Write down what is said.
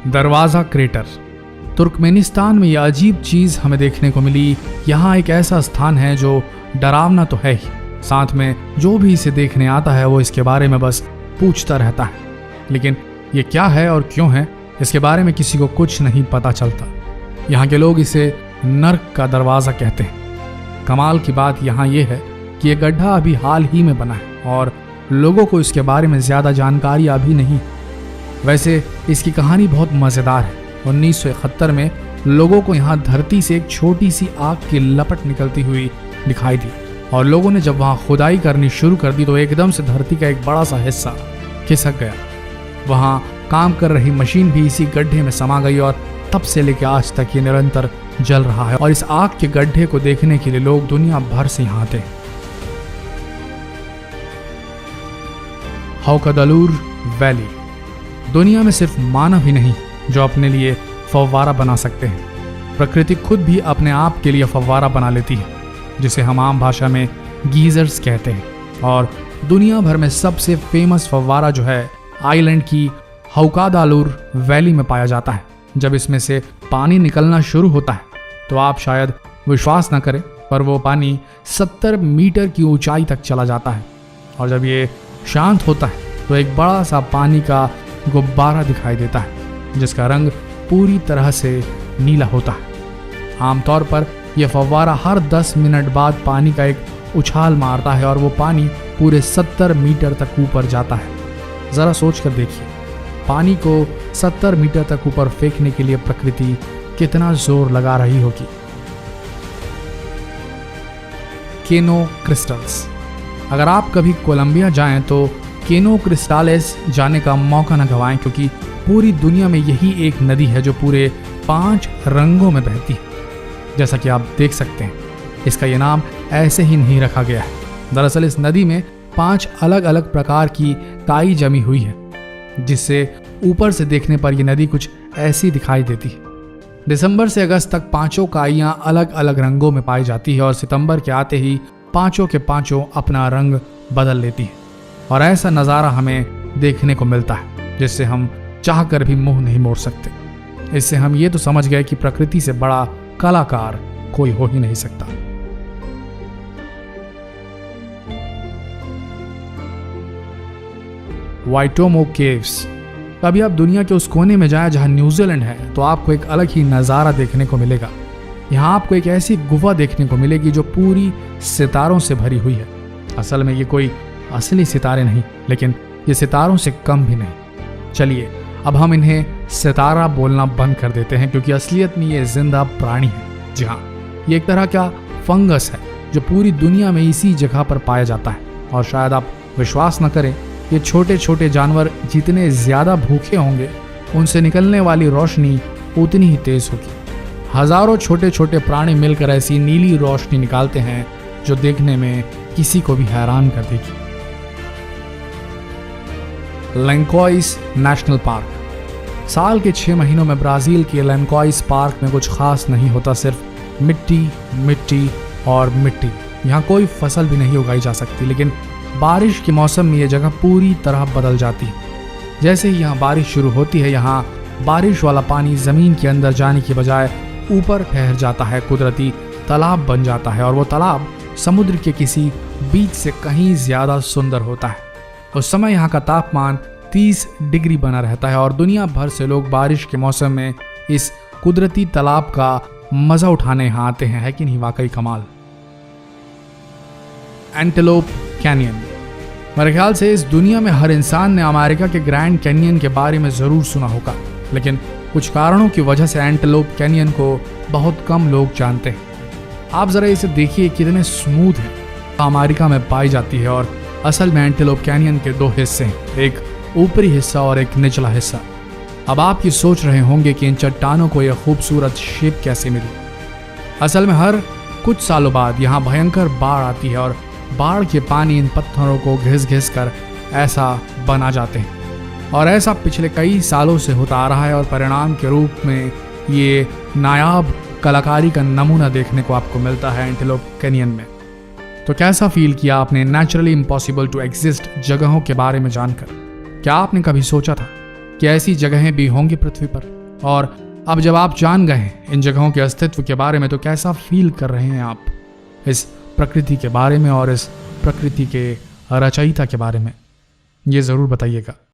दरवाज़ा crater. Turkmenistan में यह अजीब चीज़ हमें देखने को मिली। यहाँ एक ऐसा स्थान है जो डरावना तो है ही, साथ में जो भी इसे देखने आता है वो इसके बारे में बस पूछता रहता है, लेकिन ये क्या है और क्यों है इसके बारे में किसी को कुछ नहीं पता चलता। यहाँ के लोग इसे नर्क का दरवाज़ा कहते हैं। कमाल की बात यहाँ ये है कि ये गड्ढा अभी हाल ही में बना है और लोगों को इसके बारे में ज़्यादा जानकारी अभी नहीं। वैसे इसकी कहानी बहुत मज़ेदार है। 1971 में लोगों को यहाँ धरती से एक छोटी सी आग की लपट निकलती हुई दिखाई दी और लोगों ने जब वहाँ खुदाई करनी शुरू कर दी तो एकदम से धरती का एक बड़ा सा हिस्सा खिसक गया। वहाँ काम कर रही मशीन भी इसी गड्ढे में समा गई और तब से लेकर आज तक ये निरंतर जल रहा है और इस आग के गड्ढे को देखने के लिए लोग दुनिया भर से यहाँ आते हैं। हौकदलूर वैली। दुनिया में सिर्फ मानव ही नहीं जो अपने लिए फव्वारा बना सकते हैं, प्रकृति खुद भी अपने आप के लिए फव्वारा बना लेती है, जिसे हम आम भाषा में गीजर्स कहते हैं। और दुनिया भर में सबसे फेमस फव्वारा जो है आइलैंड की हौकादालूर वैली में पाया जाता है। जब इसमें से पानी निकलना शुरू होता है तो आप शायद विश्वास न करें, पर वो पानी 70 मीटर की ऊंचाई तक चला जाता है और जब ये शांत होता है तो एक बड़ा सा पानी का गुब्बारा दिखाई देता है जिसका रंग पूरी तरह से नीला होता है। आमतौर पर यह फव्वारा हर 10 मिनट बाद पानी का एक उछाल मारता है और वो पानी पूरे 70 मीटर तक ऊपर जाता है। ज़रा सोच कर देखिए, पानी को 70 मीटर तक ऊपर फेंकने के लिए प्रकृति कितना जोर लगा रही होगी। केनो क्रिस्टल्स। अगर आप कभी कोलंबिया जाएं तो केनो क्रिस्टालेस जाने का मौका न गंवाएं, क्योंकि पूरी दुनिया में यही एक नदी है जो पूरे 5 रंगों में बहती है। जैसा कि आप देख सकते हैं, इसका ये नाम ऐसे ही नहीं रखा गया है। दरअसल इस नदी में 5 अलग अलग प्रकार की काई जमी हुई है, जिससे ऊपर से देखने पर यह नदी कुछ ऐसी दिखाई देती है। दिसंबर से अगस्त तक 5 काइयां अलग अलग रंगों में पाई जाती है और सितंबर के आते ही 5 के 5 अपना रंग बदल लेती है और ऐसा नज़ारा हमें देखने को मिलता है जिससे हम चाहकर भी मुंह नहीं मोड़ सकते। इससे हम ये तो समझ गए कि प्रकृति से बड़ा कलाकार कोई हो ही नहीं सकता। वाइटोमो केव्स। कभी आप दुनिया के उस कोने में जाएं जहां न्यूजीलैंड है तो आपको एक अलग ही नज़ारा देखने को मिलेगा। यहाँ आपको एक ऐसी गुफा देखने को मिलेगी जो पूरी सितारों से भरी हुई है। असल में ये कोई असली सितारे नहीं, लेकिन ये सितारों से कम भी नहीं। चलिए अब हम इन्हें सितारा बोलना बंद कर देते हैं, क्योंकि असलियत में ये जिंदा प्राणी है। जी हाँ, ये एक तरह का फंगस है जो पूरी दुनिया में इसी जगह पर पाया जाता है। और शायद आप विश्वास न करें, ये छोटे छोटे जानवर जितने ज़्यादा भूखे होंगे उनसे निकलने वाली रोशनी उतनी ही तेज होगी। हजारों छोटे छोटे प्राणी मिलकर ऐसी नीली रोशनी निकालते हैं जो देखने में किसी को भी हैरान कर देगी। लैंकोइस नेशनल पार्क। साल के 6 महीनों में ब्राज़ील के लैंकोइस पार्क में कुछ खास नहीं होता, सिर्फ मिट्टी मिट्टी और मिट्टी। यहाँ कोई फसल भी नहीं उगाई जा सकती, लेकिन बारिश के मौसम में ये जगह पूरी तरह बदल जाती है। जैसे ही यहाँ बारिश शुरू होती है, यहाँ बारिश वाला पानी ज़मीन के अंदर जाने की बजाय ऊपर ठहर जाता है, कुदरती तालाब बन जाता है और वो तालाब समुद्र के किसी बीच से कहीं ज़्यादा सुंदर होता है। उस समय यहाँ का तापमान 30 डिग्री बना रहता है और दुनिया भर से लोग बारिश के मौसम में इस कुदरती तालाब का मज़ा उठाने यहाँ आते हैं। है कि नहीं? वाकई कमाल। Antelope canyon. मेरे ख्याल से इस दुनिया में हर इंसान ने अमेरिका के ग्रैंड कैनियन के बारे में ज़रूर सुना होगा, लेकिन कुछ कारणों की वजह से एंटेलोप कैनियन को बहुत कम लोग जानते हैं। आप ज़रा इसे देखिए, कितने स्मूथ है। अमेरिका में पाई जाती है और असल में एंटेलोप कैनियन के 2 हिस्से हैं, एक ऊपरी हिस्सा और एक निचला हिस्सा। अब आप ये सोच रहे होंगे कि इन चट्टानों को यह खूबसूरत शेप कैसे मिली। असल में हर कुछ सालों बाद यहाँ भयंकर बाढ़ आती है और बाढ़ के पानी इन पत्थरों को घिस घिस कर ऐसा बना जाते हैं और ऐसा पिछले कई सालों से होता आ रहा है और परिणाम के रूप में ये नायाब कलाकारी का नमूना देखने को आपको मिलता है एंटेलोप कैनियन में। तो कैसा फील किया आपने नेचुरली इम्पॉसिबल टू एग्जिस्ट जगहों के बारे में जानकर? क्या आपने कभी सोचा था कि ऐसी जगहें भी होंगी पृथ्वी पर। और अब जब आप जान गए हैं इन जगहों के अस्तित्व के बारे में, तो कैसा फील कर रहे हैं आप इस प्रकृति के बारे में और इस प्रकृति के रचयिता के बारे में, ये ज़रूर बताइएगा।